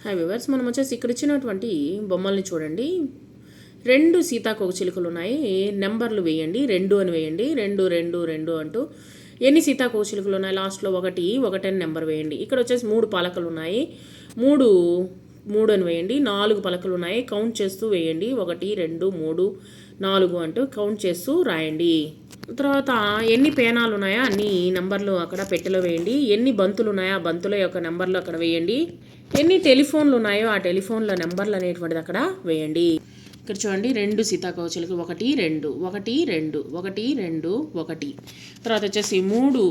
Hi viewers, మనం వచ్చేసి ఇక్కడ ఇచ్చినటువంటి బొమ్మల్ని చూడండి. 2 సీతాకోకచిలుకలు ఉన్నాయి. నెంబర్లు వేయండి. 2 అని వేయండి. 2 2 2 అంటూ ఎన్ని సీతాకోకచిలుకలు ఉన్నాయి లాస్ట్లో 1 1 అని నెంబర్ వేయండి. ఇక్కడ వచ్చేసి 3 పలకలు ఉన్నాయి. 3 3 అని వేయండి. 4 పలకలు ఉన్నాయి. కౌంట్ చేస్తూ వేయండి. 1 2 3 4 అంటూ కౌంట్ చేస్తూ రాయండి. తర్వాత ఎన్ని పేనాలు ఉన్నాయో అన్ని నెంబర్లు అక్కడ పెట్టెలో వేయండి. ఎన్ని బంతులు ఉన్నాయో ఆ బంతుల యొక్క నెంబర్లు అక్కడ వేయండి. ఎన్ని టెలిఫోన్లు ఉన్నాయో ఆ టెలిఫోన్ల నెంబర్లు అనేటువంటిది అక్కడ వేయండి. ఇక్కడ చూడండి, 2 సీతాకోకచిలుకలు 1 2 1 2 1 2 1. తర్వాత వచ్చేసి 3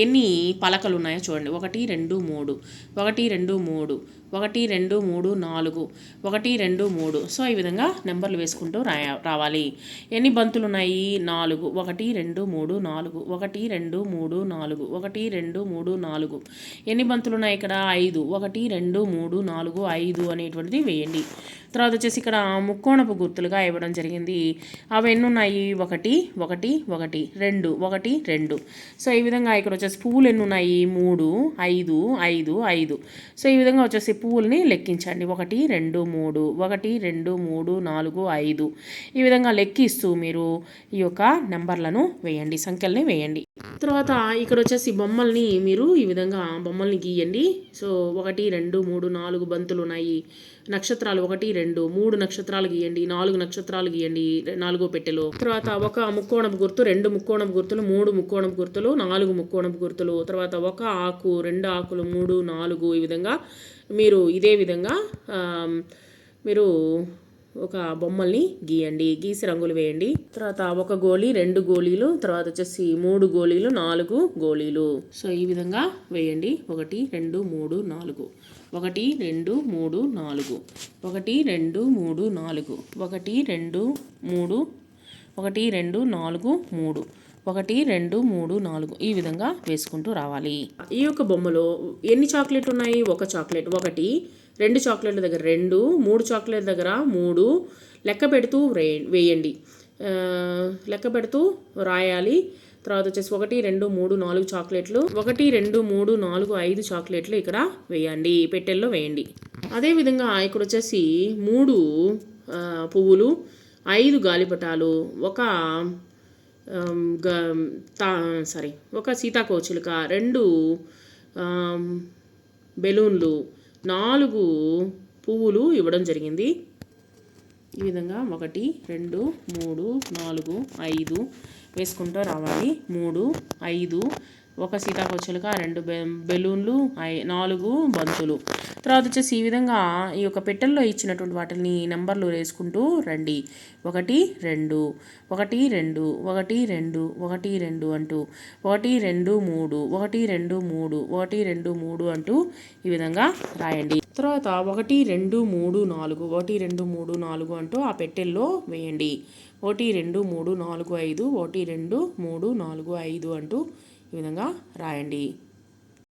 ఎన్ని పలకలు ఉన్నాయో చూడండి. 1 2 3 1 2 3 1 2 3 4 1 2 3. సో ఈ విధంగా నెంబర్లు వేసుకుంటూ రావాలి. ఎన్ని బంతులు ఉన్నాయి? 4 1 2 3 4 1 2 3 4 1 2 3 4. ఎన్ని బంతులు ఉన్నాయి ఇక్కడ? 5 1 2 3 4 5 అనేటువంటిది వేయండి. తర్వాత వచ్చేసి ఇక్కడ ముక్కోణపు గుర్తులుగా ఇవ్వడం జరిగింది. అవి ఎన్ని ఉన్నాయి? 1 1 1 2 1 2. సో ఈ విధంగా ఇక్కడ వచ్చేసి పువ్వులు ఎన్ని ఉన్నాయి? 3 5 5 5. సో ఈ విధంగా వచ్చేసి పువ్వుల్ని లెక్కించండి. 1 2 3 1 2 3 4 5. ఈ విధంగా లెక్కిస్తూ మీరు ఈ యొక్క నెంబర్లను వేయండి, సంఖ్యల్ని వేయండి. తర్వాత ఇక్కడ వచ్చేసి బొమ్మల్ని మీరు ఈ విధంగా బొమ్మల్ని గీయండి. సో 1 2 3 4 బంతులు ఉన్నాయి. నక్షత్రాలు 1 2 3 నక్షత్రాలు గీయండి. 4 నక్షత్రాలు గీయండి 4 పెట్టెలో. తర్వాత 1 ముక్కోణపు గుర్తు, 2 ముక్కోణపు గుర్తులు, 3 ముక్కోణపు గుర్తులు, 4 ముక్కోణపు గుర్తులు. తర్వాత 1 ఆకు, 2 ఆకులు, 3 4. ఈ విధంగా మీరు ఇదే విధంగా మీరు ఒక బొమ్మల్ని గీయండి. గీసి రంగులు వేయండి. తర్వాత 1 గోళీ, 2 గోళీలు, తర్వాత వచ్చేసి 3 గోళీలు, 4 గోళీలు. సో ఈ విధంగా వేయండి. 1 2 3 4 1 2 3 4 1 2 3 4 1 2 3 1 2 4 3 1 2 3 4. ఈ విధంగా వేసుకుంటూ రావాలి. ఈ యొక్క బొమ్మలో ఎన్ని చాక్లెట్లు ఉన్నాయి? 1 చాక్లెట్ 1, 2 చాక్లెట్ల దగ్గర 2, 3 చాక్లెట్ల దగ్గర 3. లెక్క పెడుతూ వేయండి. లెక్క పెడుతూ రాయాలి. తర్వాత వచ్చేసి 1 2 3 4 చాక్లెట్లు, 1 2 3 4 5 చాక్లెట్లు ఇక్కడ వేయండి, పెట్టెల్లో వేయండి. అదేవిధంగా ఇక్కడ వచ్చేసి 3 పువ్వులు, 5 గాలిపటాలు, ఒక సీతాకోకచిలుక, 2 బెలూన్లు, 4 పువ్వులు ఇవ్వడం జరిగింది. ఈ విధంగా 1 2 3 4 5 వేసుకుంటూ రావాలి. 3 5, 1 సీతాకోకచిలుక, 2 బెలూన్లు, 4 బంతులు. తర్వాత వచ్చేసి ఈ విధంగా ఈ యొక్క పెట్టెల్లో ఇచ్చినటువంటి వాటిని నెంబర్లు వేసుకుంటూ రండి. 1 2 1 2 1 2 1 2 అంటూ 1 2 3 1 2 3 1 2 3 అంటూ ఈ విధంగా రాయండి. తర్వాత 1 2 3 4 1 2 3 4 అంటూ ఆ పెట్టెల్లో వేయండి. 1 2 3 4 5 1 2 3 4 5 అంటూ ఈ విధంగా రాయండి.